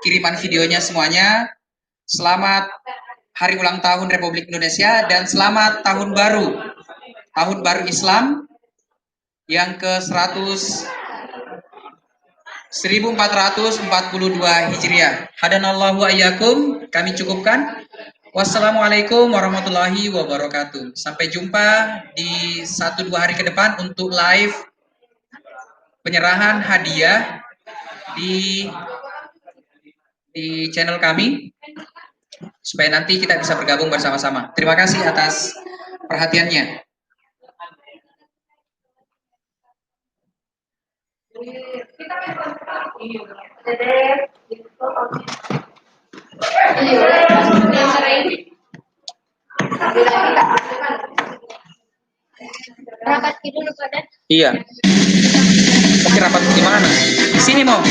kiriman videonya semuanya. Selamat Hari Ulang Tahun Republik Indonesia dan selamat Tahun Baru Islam yang ke-1442 Hijriah. Hadanallahu ayyakum, kami cukupkan. Wassalamualaikum warahmatullahi wabarakatuh. Sampai jumpa di 1-2 hari ke depan untuk live penyerahan hadiah di channel kami, supaya nanti kita bisa bergabung bersama-sama. Terima kasih atas perhatiannya. Rapat dulu pada. Iya. Tapi rapat di mana? Di sini mau.